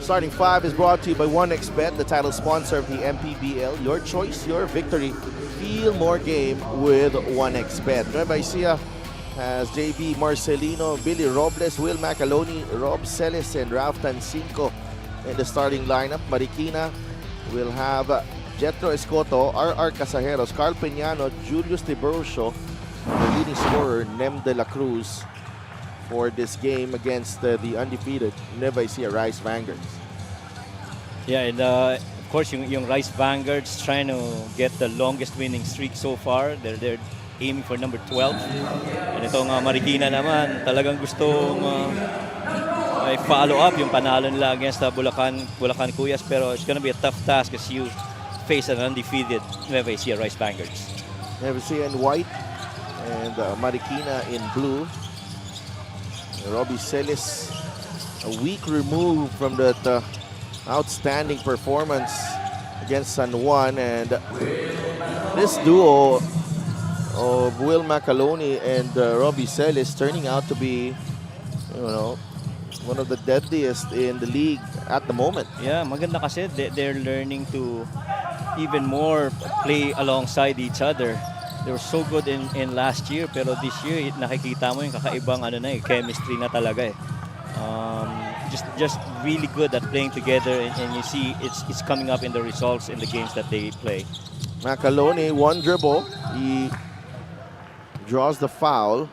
Starting five is brought to you by 1xBet, the title sponsor of the MPBL. Your choice, your victory. Feel more game with 1xBet. Nueva Ecija has JB Marcelino, Billy Robles, Will Macaloni, Rob Celis, and Ralph Tancinco in the starting lineup. Marikina will have Jetro Escoto, RR Casajeros, Carl Peñano, Julius Tiburcio, the leading scorer, Nem de la Cruz, for this game against the undefeated Nueva Ecija Rice Vanguards. Yeah, and of course, yung Rice Vanguards trying to get the longest winning streak so far. They're aiming for number 12. And itong Marikina naman, talagang gustong follow up yung panalo nila against Bulacan Cuyas. Pero it's gonna be a tough task as you face an undefeated Nueva Ecija Rice Vanguards. Nueva Ecija in white and Marikina in blue. Robbie Celis, a week removed from that outstanding performance against San Juan, and this duo of Will Macaloni and Robbie Celis turning out to be, one of the deadliest in the league at the moment. Yeah, maganda kasi they're learning to even more play alongside each other. They were so good in last year, pero this year nakikita mo yung kakaibang chemistry na talaga eh. Just really good at playing together, and you see it's coming up in the results in the games that they play. Macaloni, one dribble, he draws the foul.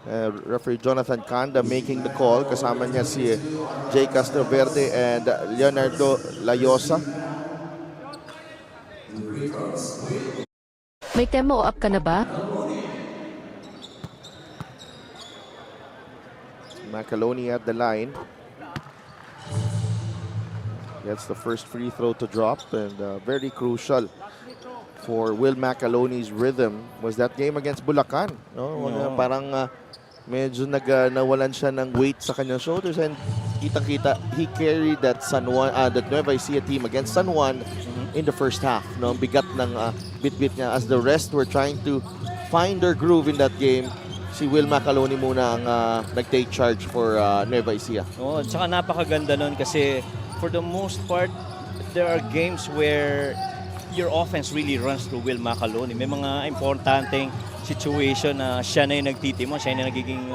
Referee Jonathan Kanda making the call. Kasama niya si Jay Castroverde and Leonardo Layosa. May demo up ka na ba? Macaloni at the line. Gets the first free throw to drop, and very crucial for Will Macaloni's rhythm was that game against Bulacan. Parang medyo nawalan siya ng weight sa kanyang shoulders, and kitang-kita he carried that that Nueva Ecija team against San Juan in the first half. Ang bigat ng bit-bit niya as the rest were trying to find their groove in that game. Si Will Macaloni muna ang nag-take charge for Nueva Ecija. Oh, at saka napakaganda nun kasi for the most part, there are games where your offense really runs through Will Macaloni. May mga importanteng situation na siya na yung nagtitimo, siya na nagiging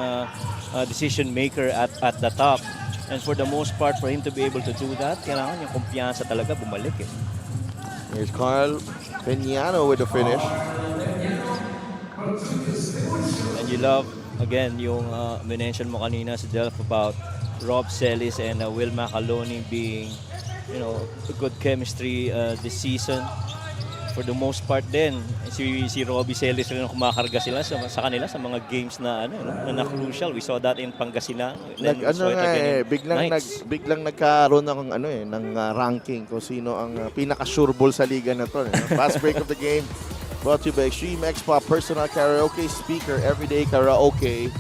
decision maker at the top. And for the most part, for him to be able to do that, kailangan yung kumpiyansa talaga bumalik eh. Here's Carl Peñano with the finish. And you love, again, yung mention mo kanina si Delph about Rob Celis and Will Macaloni being, a good chemistry this season. For the most part din, si Robbie Celis rin kumakarga sila sa kanila sa mga games na crucial. We saw that in Pangasinan. Biglang nagkaroon ng ranking kung sino ang pinaka-sure ball sa liga na to. Fast break of the game brought to you by Extreme X-Pop Personal Karaoke Speaker, Everyday Karaoke.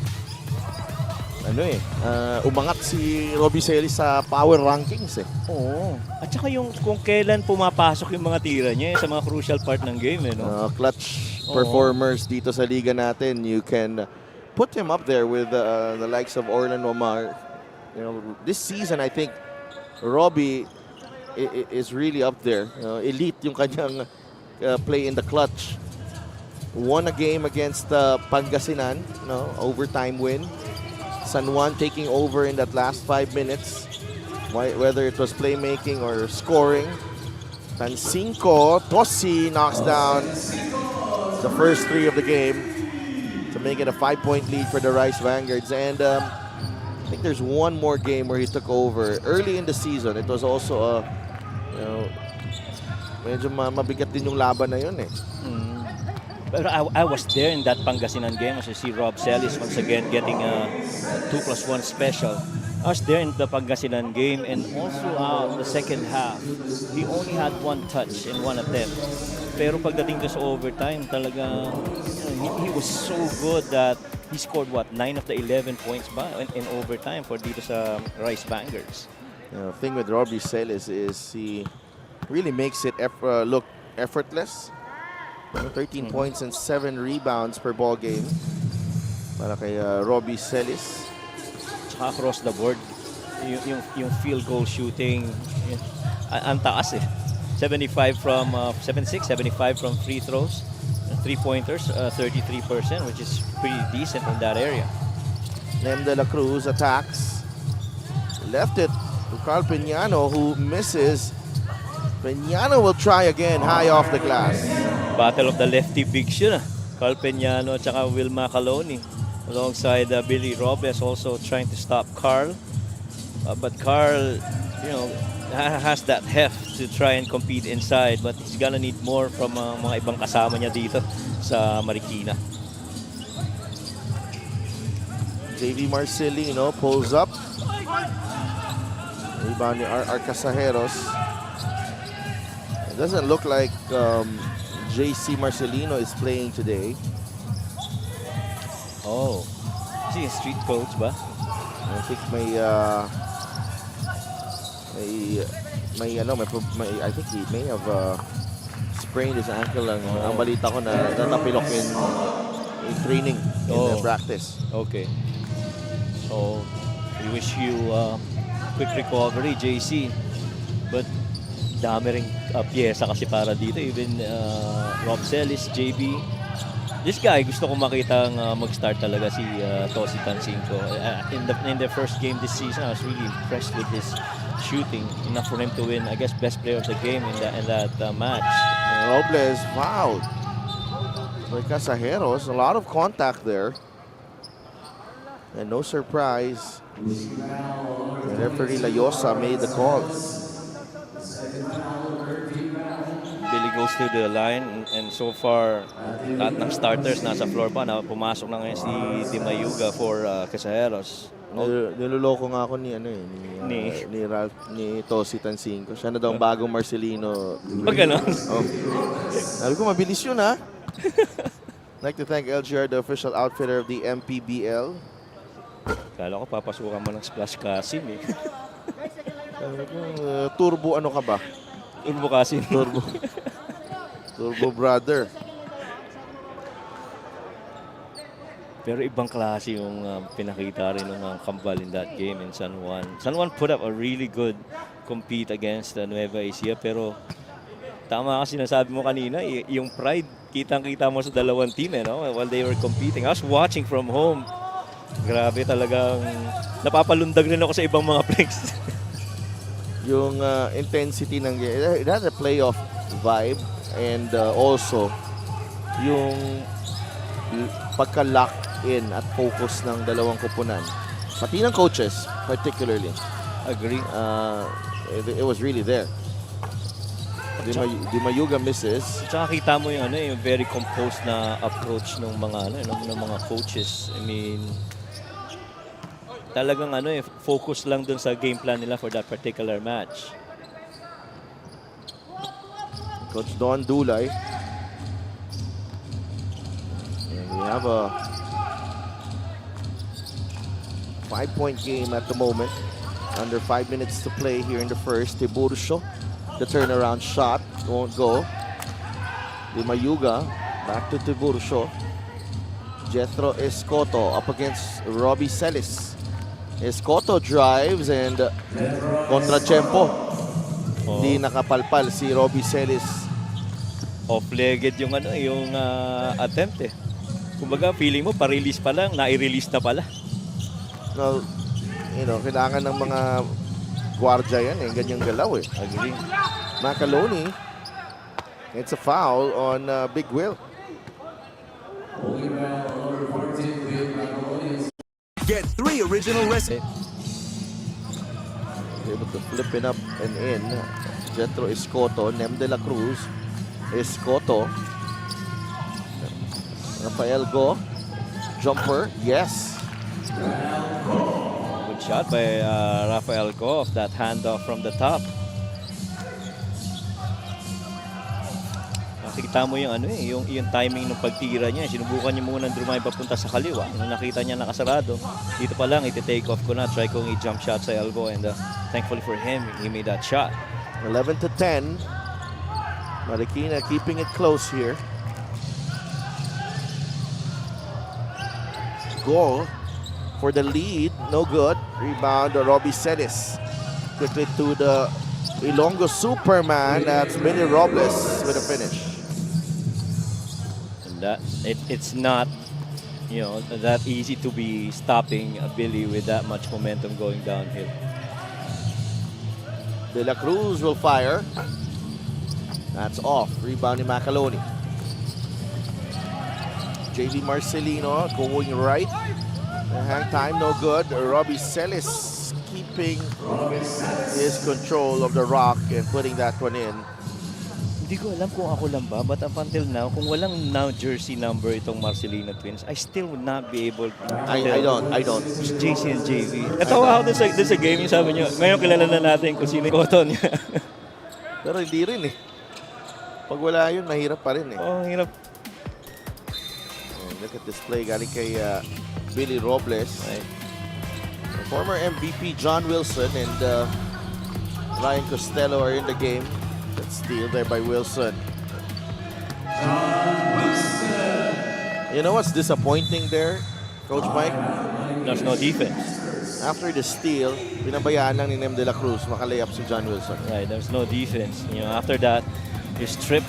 Umangat si Robbie Celis sa power rankings eh. Oo. At saka yung kung kailan pumapasok yung mga tira niya sa mga crucial part ng game eh, no? Clutch performers dito sa liga natin. You can put him up there with the likes of Orlan Omar. This season I think Robbie is really up there. Elite yung kanyang play in the clutch. Won a game against Pangasinan, overtime win. San Juan taking over in that last 5 minutes, whether it was playmaking or scoring. Tancinco, Tossi knocks down the first three of the game to make it a 5-point lead for the Rice Vanguards. And I think there's one more game where he took over early in the season. It was also medyo mabigat din yung laban na yun eh. But I was there in that Pangasinan game as you see Rob Celis once again getting a 2+1 special. I was there in the Pangasinan game, and also the second half, he only had one touch in one attempt. Pero pagdating to sa overtime, talaga he was so good that he scored 9 of the 11 points in overtime for dito sa Rice Vanguards. The thing with Robbie Celis is he really makes it look effortless. 13 points and 7 rebounds per ball game para kay Robbie Celis. Tsaka across the board. yung field goal shooting, ang taas eh. 75 from 76, 75 from free throws. Three-pointers, 33%, which is pretty decent in that area. Nem de la Cruz attacks. Left it to Carl Peñano, who misses. Peñano will try again, high off the glass. Battle of the lefty bigs yun ah. Carl Peñano at saka Will Macaloni. Alongside Billy Robles also trying to stop Carl. But Carl, you know, has that heft to try and compete inside, but he's gonna need more from mga ibang kasama niya dito sa Marikina. JV Marcelino pulls up. Rebound ni Arcasajeros. It doesn't look like JC Marcelino is playing today. Oh, is he a street coach ba? I think I think he may have sprained his ankle. Ang balita ko na natapilok in training, in practice. Okay. So, we wish you quick recovery, JC. But dami ring pyesa kasi para dito. Even Rob Celis, JB. This guy, gusto ko makita mag-start talaga si Tosi Tancinco. In the first game this season, I was really impressed with his shooting. Enough for him to win, I guess, best player of the game in that match. Robles fouled. Casajeros, a lot of contact there. And no surprise, referee Layosa made the call. Billy goes to the line and so far lahat ng starters nasa floor pa na pumasok na ngayon si Di Mayuga for Casajeros. Niloloko nga ako ni Tosi Tancinco. Siya na daw ang bagong Marcelino. Pag gano'n? Oh. Sabi ko, mabilis yun ha. I'd like to thank LGR, the official outfitter of the MPBL. Kala ko papasukan mo ng Splash Kasim eh. Turbo ano ka ba? Turbo Kasim. Turbo brother. Pero ibang klase yung pinakita rin ng Kambal in that game in San Juan. San Juan put up a really good compete against Nueva Ecija, pero tama kasi sinasabi mo kanina, yung pride, kitang-kita mo sa dalawang team no? While they were competing. I was watching from home. Grabe talagang napapalundag rin ako sa ibang mga plays. Yung intensity ng game, it has a playoff vibe, and also yung pagka-lock in at focus ng dalawang koponan. Pati ng coaches, particularly. Agree. It was really there. Di Mayuga misses. Tsaka kita mo yung yung very composed na approach ng mga ng mga coaches. I mean, talagang focus lang dun sa game plan nila for that particular match. Coach Don Dulay. And we have a 5-point game at the moment. Under 5 minutes to play here in the first. Tiburcio, the turnaround shot won't go. Di Mayuga, back to Tiburcio. Jethro Escoto up against Robbie Celis. Escoto drives and kontra-tempo. Di nakapalpal si Robbie Celis. Off-legged yung attempt eh. Kumbaga feeling mo pa-release pa lang, na-i-release na pala. No, kailangan ng mga gwardya yan ganyang galaw eh. Agree. Macaloni, it's a foul on Big Will. Get 3 original recipes. Able to flip it up and in. Jethro Escoto, Nem de la Cruz, Escoto, Rafael Go, jumper, yes. Good shot by Rafael Go off that handoff from the top. Nakita mo yung timing ng pagtira niya. Sinubukan niya muna drive papunta sa kaliwa. Nung nakita niya nakasarado, dito pa lang iti-take off ko na. Try kong i-jump shot sa elbow and thankfully for him, he made that shot. 11-10. Marikina keeping it close here. Goal for the lead. No good. Rebound, Robbie Celis. Quickly to the Ilonggo Superman. That's Billy Robles with a finish. And that it's not, you know, that easy to be stopping Billy with that much momentum going downhill. De La Cruz will fire. That's off. Rebound ni Macaloni. JV Marcelino going right. The hang time, no good. Robbie Celis keeping his control of the rock and putting that one in. Hindi ko alam kung ako lang ba, but up until now, kung walang now jersey number itong Marcelino Twins, I still would not be able to I don't. It's JC and JV. Natawa ako dun sa game yung sabi nyo, ngayon kilala na natin kung sino yung cotton niya. Pero hindi rin eh. Pag wala yun, mahirap pa rin eh. Oh, hirap. And look at this play galing kay Billy Robles. Right. Former MVP John Wilson and Ryan Costello are in the game. That steal there by Wilson. You know what's disappointing there, Coach Mike? There's no defense. After the steal, pinabayaan lang ni Nem De La Cruz makalayap si John Wilson. Right, there's no defense. You know, after that, you strip.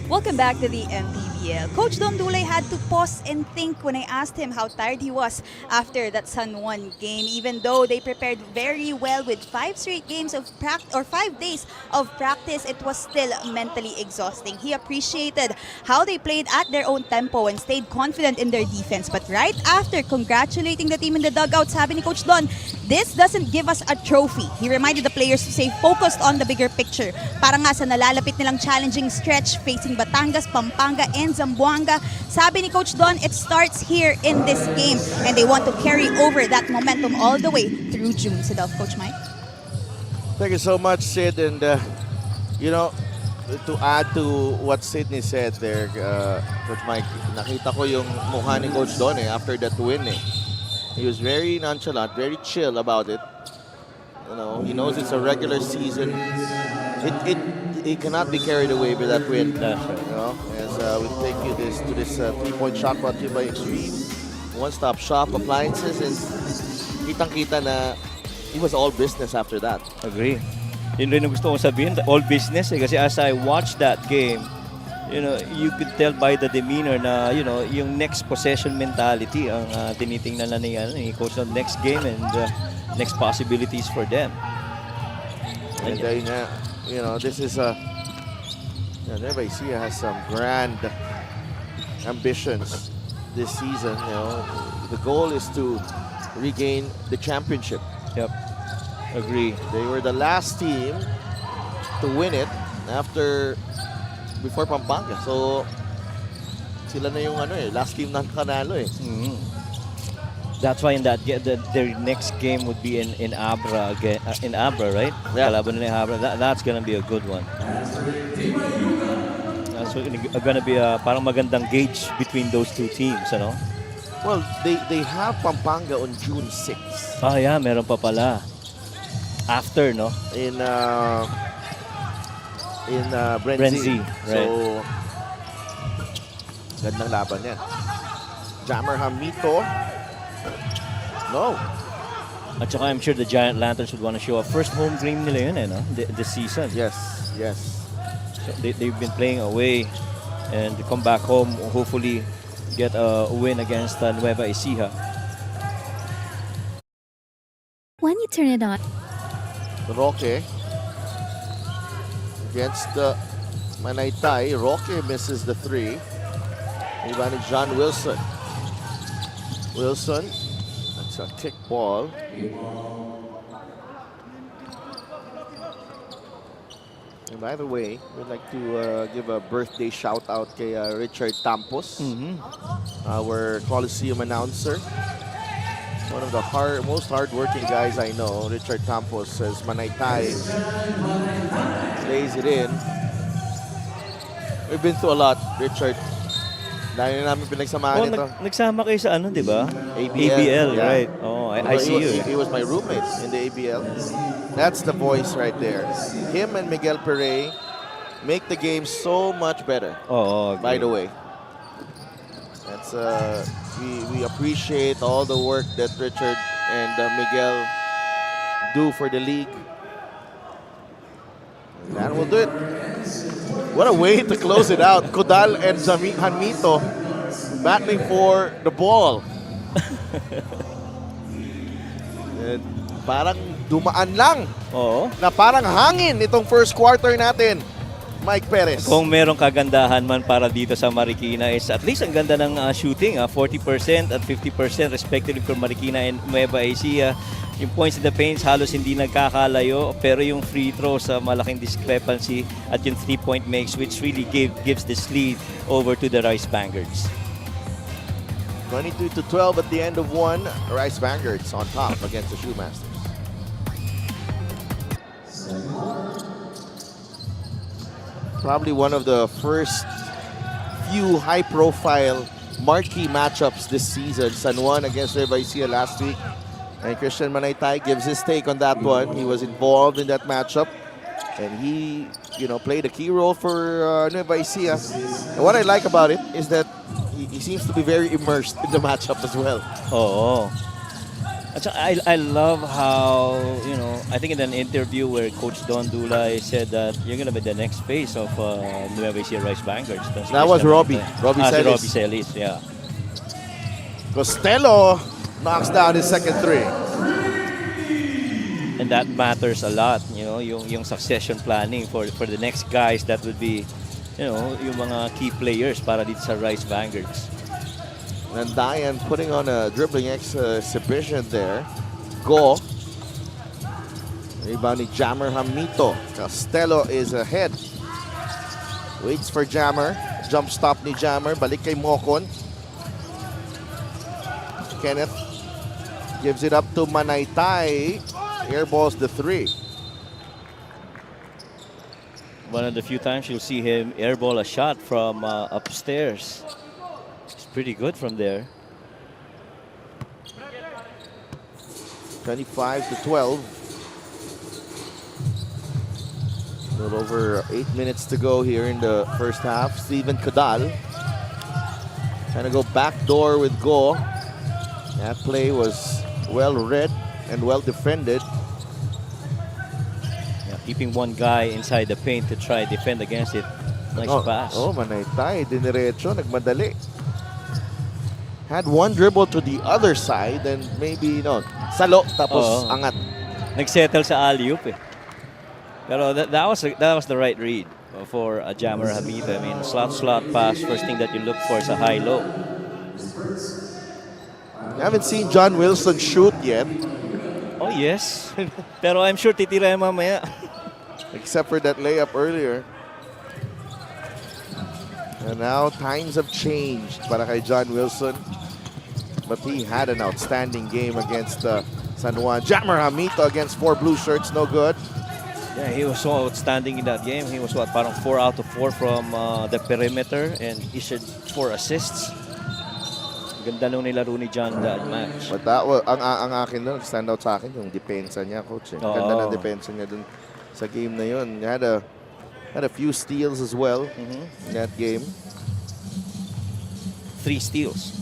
Welcome back to the MPBL. Coach Don Dulay had to pause and think when I asked him how tired he was after that San Juan game. Even though they prepared very well with 5 straight games of practice or 5 days of practice, it was still mentally exhausting. He appreciated how they played at their own tempo and stayed confident in their defense. But right after congratulating the team in the dugout, sabi ni Coach Don, this doesn't give us a trophy. He reminded the players to stay focused on the bigger picture. Para nga sa nalalapit nilang challenging stretch facing Batangas, Pampanga, and Zamboanga, sabi ni Coach Don, it starts here in this game and they want to carry over that momentum all the way through June. Said of Coach Mike. Thank you so much, Sid. And, you know, to add to what Sydney said there, Coach Mike, nakita ko yung mukha ni Coach Don after that win. He was very nonchalant, very chill about it. You know, he knows it's a regular season. He cannot be carried away by that win. That's right. You know, as we take you to this 3-point shot brought to you by Extreme One-Stop Shop Appliances, and kitang-kita na it was all business after that. Agree. Yun rin ang gusto kong sabihin, all business eh. Kasi as I watched that game, you know, you could tell by the demeanor na, you know, yung next possession mentality ang tinitingnan na ni Coach on next game and next possibilities for them. And you know, this is NUEVA ECIJA has some grand ambitions this season. You know, the goal is to regain the championship. Yep, agree. They were the last team to win it before Pampanga. So sila na yung last team na kanalo eh. That's why in that their next game would be in Abra again, in Abra, right? Yeah. Kalaban nila Abra. That's gonna be a good one. That's gonna be a parang magandang gauge between those two teams, ano? Well, they have Pampanga on June 6th. Ah, yeah, meron pa pala. After, no? In Brenzi. Brenzi, right. So, gandang laban yan. Jammer Hamito. No. At saka I'm sure the Giant Lanterns would want to show a first home game nila yun, no? This season. Yes. So they've been playing away and come back home, hopefully get a win against NUEVA ECIJA. When you turn it on. Roque against Manaytay. Roque misses the 3. Rebounding John Wilson. That's a kick ball. And by the way, we'd like to give a birthday shout out to Richard Tampos, our Coliseum announcer. One of the most hard-working guys I know. Richard Tampos says Manaytay lays it in. We've been through a lot, Richard. Dahil na namin pinagsamahan ito. Nagsama kayo sa ano, di ba? ABL, yeah. Right. Oh, I see you. He was my roommate in the ABL. That's the voice right there. Him and Miguel Perey make the game so much better. Oh, by the way. That's we appreciate all the work that Richard and Miguel do for the league. And that will do it. What a way to close it out. Kodal and Hanmito battling for the ball. And parang dumaan lang Oo. na parang hangin itong first quarter natin, Mike Perez. Kung merong kagandahan man para dito sa Marikina is at least ang ganda ng shooting, 40% at 50% respectively for Marikina and Nueva Ecija. Yung points in the paints halos hindi nagkakalayo, pero yung free throws malaking discrepancy at yung 3-point makes which really gives this lead over to the Rice Vanguards. 22-12 at the end of one. Rice Vanguards on top against the Shoemasters. Probably one of the first few high-profile marquee matchups this season. San Juan against Nueva Ecija last week. And Christian Manaytay gives his take on that one. He was involved in that matchup. And he, played a key role for Nueva Ecija. And what I like about it is that he seems to be very immersed in the matchup as well. Oo. At saka I love how, I think in an interview where Coach Don Dulay said that you're going to be the next face of Nueva Ecija Rice Vanguards. That was Robbie. Robbie si Celis. Robbie Celis, yeah. Costello knocks down his second three. And that matters a lot, yung succession planning for the next guys that would be, yung mga key players para dito sa Rice Vanguards. And Diane putting on a dribbling exhibition there. Go. Rebound ni Jammer Hamito. Costello is ahead. Waits for Jammer. Jump stop ni Jammer. Balik kay Mokon. Kenneth gives it up to Manaytay. Airballs the three. One of the few times you'll see him airball a shot from upstairs. It's pretty good from there. 25-12. A little over 8 minutes to go here in the first half. Steven Cadal trying to go backdoor with Go. That play was well read and well defended. Yeah, keeping one guy inside the paint to try defend against it. Nice pass. Oh, Manaytay, diniretso, nagmadali. Had one dribble to the other side and maybe, salo, tapos angat. Nagsettle sa alley-oop eh. Pero that was the right read for Jammer Hamito. I mean, slot pass, first thing that you look for is a high-low. I haven't seen John Wilson shoot yet. Oh, yes. Pero I'm sure titira yan mamaya. Except for that layup earlier. And now times have changed para kay John Wilson. But he had an outstanding game against San Juan. Jammer Hamito against 4 blue shirts, no good. Yeah, he was so outstanding in that game. He was parang 4 out of 4 from the perimeter and issued 4 assists. Ganda nung nilaro ni John that match. But that was, ang akin doon, stand out sa akin yung depensa niya, coach. Ganda ng depensa niya doon sa game na yun. He had a few steals as well in that game. 3 steals.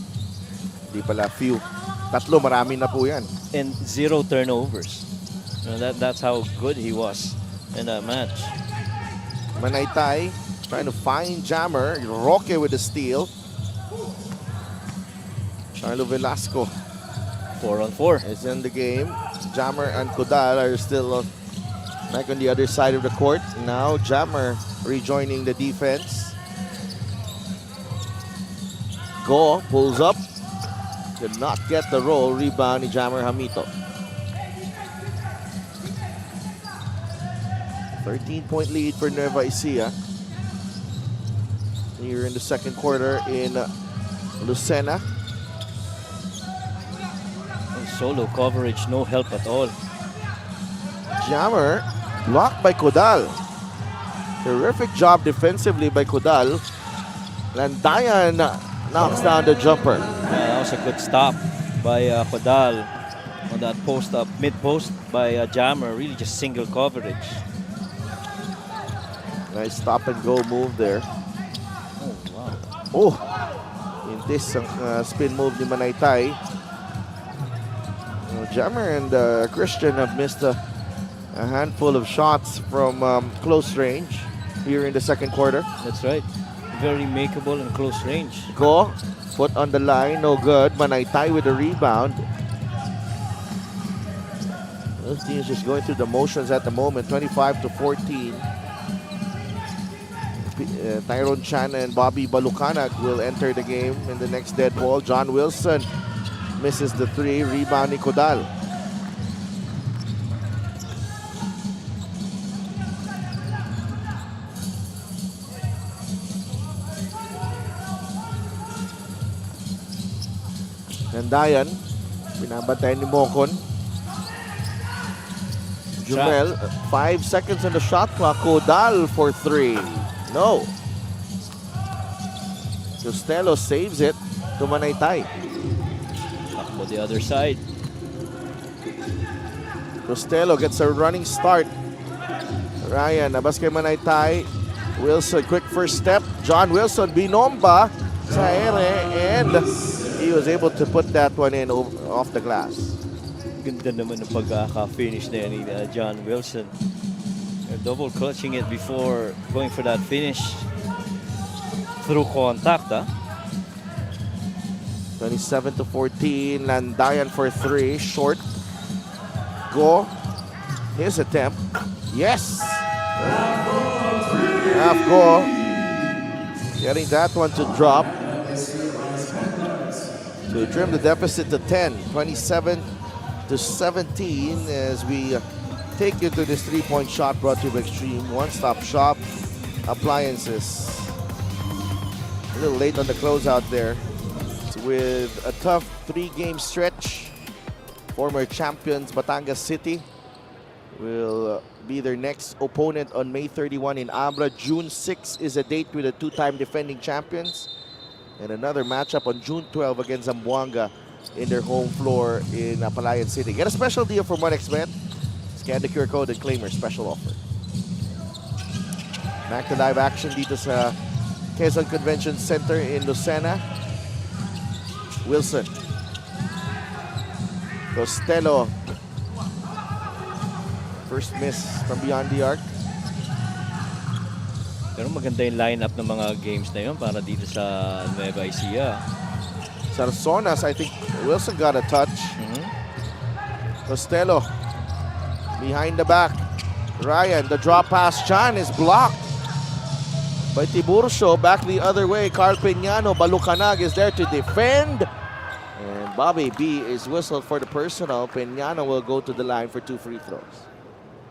Di pala few. 3, marami na po yan. And 0 turnovers. That's how good he was in that match. Manaytay trying to find Jammer. Roque with the steal. Carlo Velasco 4-on-4 is in the game. Jammer and Kodal are still back on the other side of the court. Now Jammer rejoining the defense. Go pulls up. Did not get the roll. Rebound ni Jammer Hamito. 13-point lead for Nueva Ecija. Here in the second quarter in Lucena. Solo coverage, no help at all. Jammer blocked by Kodal. Terrific job defensively by Kodal. Landayan knocks down the jumper. That was a good stop by Kodal on that post-up, mid-post by Jammer. Really just single coverage. Nice stop and go move there. Oh, wow. Oh, in this spin move ni Manaytay. Jammer and Christian have missed a handful of shots from close range here in the second quarter. That's right. Very makeable and close range. Go, foot on the line, no good. Manaytay with a rebound. This team is just going through the motions at the moment. 25-14. Tyrone Chan and Bobby Balucanag will enter the game in the next dead ball. John Wilson misses the three. Rebound ni Kodal. Nandayan, binabantayan ni Mocon. Jumel, 5 seconds on the shot clock. Kodal for three. No. Costello saves it to Manaytay. Takbo the other side. Costello gets a running start. Ryan, nabas kay Manaytay. Wilson, quick first step. John Wilson, binomba sa ere, and he was able to put that one in off the glass. Ganda naman ng pagkaka-finish na yan ni John Wilson. Double clutching it before going for that finish through contact. 27-14. Landayan for three. Short. Go. His attempt. Yes! Half go. Getting that one to drop. To trim the deficit to 10. 27-17 as we take you to this three-point shot brought to you by Extreme One-Stop Shop Appliances. A little late on the closeout there. With a tough three-game stretch, former champions Batangas City will be their next opponent on May 31 in Abra. June 6 is a date with the two-time defending champions. And another matchup on June 12 against Zamboanga in their home floor in Palayan City. Get a special deal from 1xBet. Scan the QR code and claim your special offer. Back to live action dito sa Quezon Convention Center in Lucena. Wilson. Costello. First miss from beyond the arc. Pero maganda yung lineup ng mga games na yun para dito sa Nueva Ecija. Sarsonas, I think Wilson got a touch. Costello. Behind the back. Ryan, the drop pass. Chan is blocked by Tiburcio. Back the other way. Carl Peñano. Balucanag is there to defend. And Bobby B is whistled for the personal. Peñano will go to the line for 2 free throws.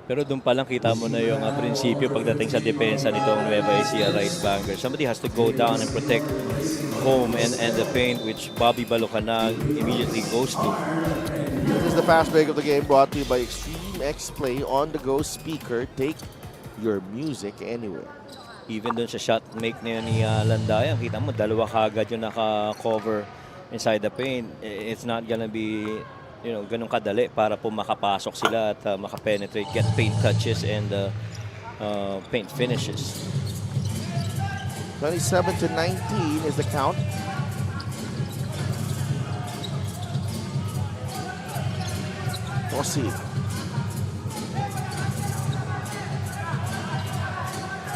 Pero doon pa lang kita mo na yung prinsipyo pagdating sa depensa nitong Nueva Ecija right banker. Somebody has to go down and protect home and the paint, which Bobby Balucanag immediately goes to. This is the fast break of the game brought to you by Extreme X Play on-the-go speaker. Take your music anywhere. Even doon sa shot make na yun ni Landayan, kita mo dalawa kagad yung naka-cover inside the paint. It's not gonna be ganun kadali para po makapasok sila at makapenetrate, get paint touches and paint finishes. 27-19 is the count. Tossi.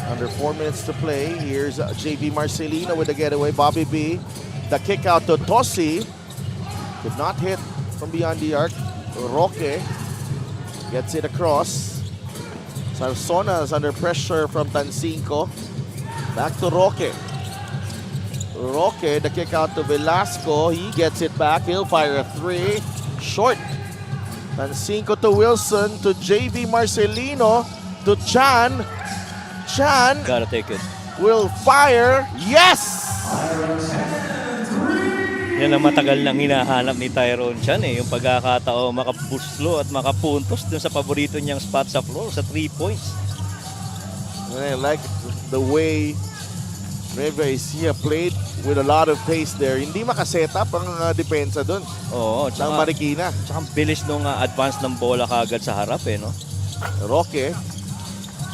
Under 4 minutes to play. Here's JV Marcelino with the getaway. Bobby B. The kick out to Tossi. Could not hit from beyond the arc. Roque gets it across. Sarsonas under pressure from Tancinco. Back to Roque. Roque, the kick out to Velasco. He gets it back. He'll fire a three. Short. Tancinco to Wilson, to JV Marcelino, to Chan. Chan Gotta take it. will fire. Yes! Yan ang matagal nang hinahanap ni Tyrone Chan yung pagkakataon makapuslo at makapuntos dun sa paborito niyang spot sa floor sa 3 points. I like the way Nueva Ecija played with a lot of pace there. Hindi makasetup ang depensa dun Oo, ng Marikina. Tsaka bilis nung advance ng bola kagad sa harap no? Roque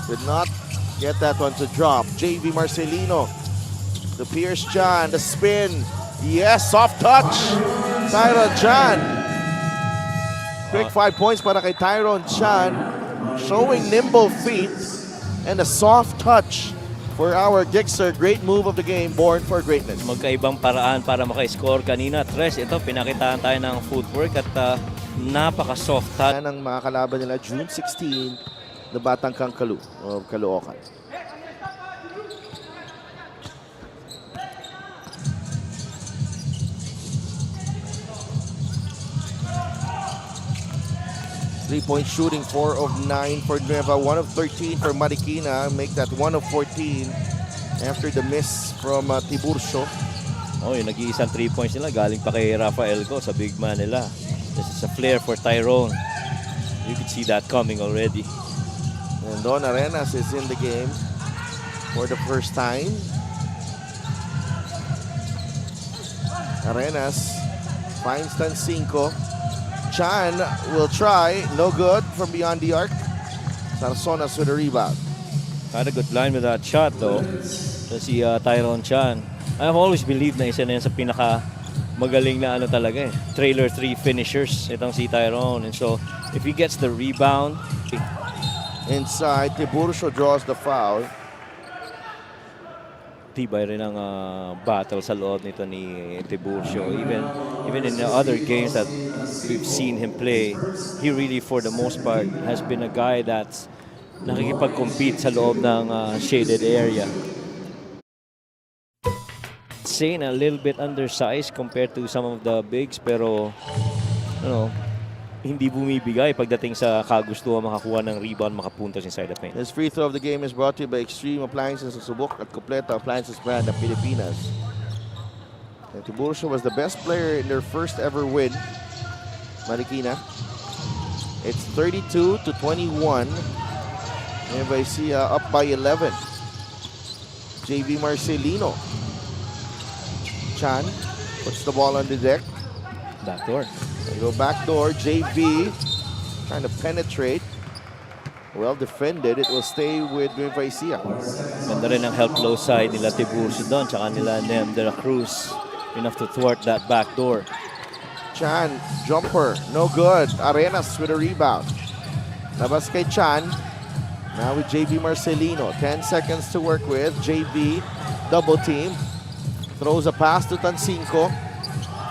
did not get that one to drop. JV Marcelino to Pierce Chan, the spin. Yes, soft touch. Tyron Chan. Quick 5 points para kay Tyron Chan. Showing nimble feet and a soft touch for our Gixer. Great move of the game, born for greatness. Magkaibang paraan para maka-score kanina. Tres, ito, pinakitaan tayo ng footwork at napaka-soft touch. Yan ang mga kalaban nila June 16, the Batang Kangkalu of Caloocan. Three-point shooting, 4 of 9 for NUEVA, 1 of 13 for Marikina. Make that 1 of 14 after the miss from Tiburcio. Oh, yung nag-iisang 3 points nila galing pa kay Rafael ko sa big man nila. This is a flare for Tyrone. You could see that coming already. And Don Arenas is in the game for the first time. Arenas finds Tancinco. Chan will try, no good from beyond the arc. Sarsonas with a rebound. Had a good line with that shot though. So si Tyrone Chan. I've always believed na isa na yan sa pinaka magaling na ano talaga eh. Trailer 3 finishers itong si Tyrone. And so if he gets the rebound. Inside, Tiburcio draws the foul. Tibay rin ang battle sa loob nito ni Tiburcio. Even in the other games that we've seen him play, he really for the most part has been a guy that's nakikipag-compete sa loob ng shaded area. Saying a little bit undersized compared to some of the bigs, pero hindi bumibigay pagdating sa kagustuhan makakuha ng rebound, makapuntos inside the paint. This free throw of the game is brought to you by Extreme Appliances sa Subok at Kompleto Appliances brand ng Pilipinas. And Tiburcio was the best player in their first ever win. Marikina. It's 32-21. And ECIJA up by 11. JV Marcelino. Chan puts the ball on the deck. Backdoor. They go backdoor. JV trying to penetrate. Well defended. It will stay with ECIJA. Ganda rin ang help low side nila Tiburcio doon, tsaka nila Nem de la Cruz. Enough to thwart that backdoor. Chan, jumper, no good. Arenas with a rebound. Labas kay Chan. Now with JV Marcelino. 10 seconds to work with. JV, double team. Throws a pass to Tancinco.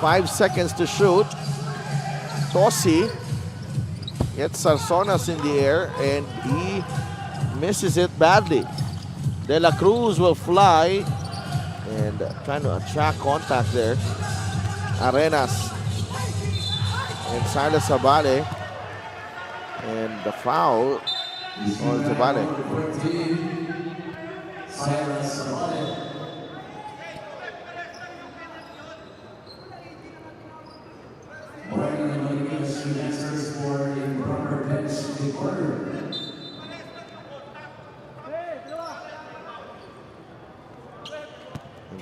5 seconds to shoot. Tosi gets Sarsonas in the air and he misses it badly. De La Cruz will fly and trying to attract contact there. Arenas and Silas Zabale, and the foul on Zabale.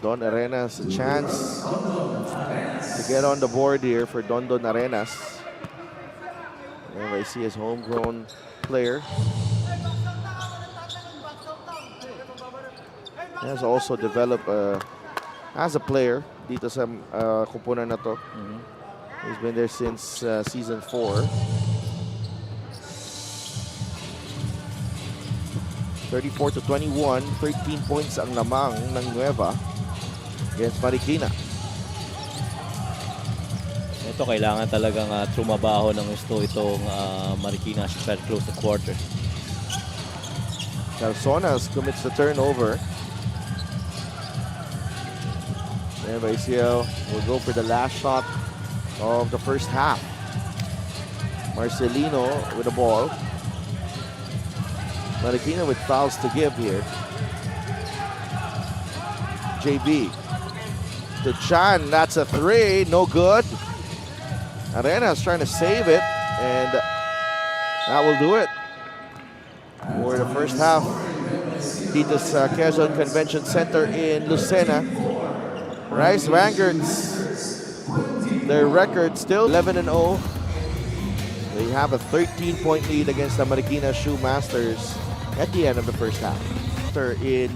Don Arenas a chance to get on the board here for Don Arenas. And I see his homegrown player. He has also developed as a player dito sa kupunan na to. He's been there since season 4. 34-21, 13 points ang lamang ng NUEVA against Marikina. Ito kailangan talagang trumabaho ng gusto itong Marikina as far close to quarter. Sarsonas commits the turnover. And ECIJA will go for the last shot of the first half. Marcelino with the ball. Marikina with fouls to give here. JB to Chan, that's a 3, no good. Arenas trying to save it, and that will do it for the first half. Dito sa Quezon Convention Center in Lucena. Rice Vanguards, their record still 11-0. They have a 13-point lead against the Marikina Shoe Masters at the end of the first half. In